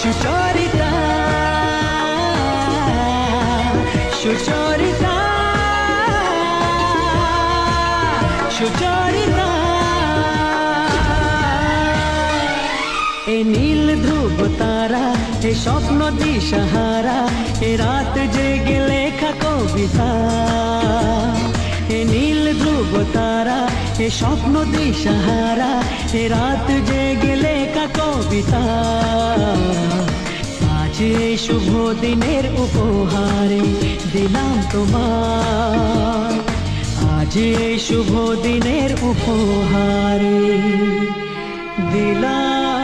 সুচরিতা সুচরিতা সুচরিতা এ নীল ধ্রুব তারা, এ স্বপ্ন দিশাহারা, এ রাত জেগে লেখা কবিতা। এ নীল ধ্রুব তারা, এ স্বপ্ন দিশাহারা, এ রাত জেগে লেখা কবিতা। আজ এই শুভ দিনের উপহারে দিলাম তোমার, আজ এই শুভ দিনের উপহারে দিলাম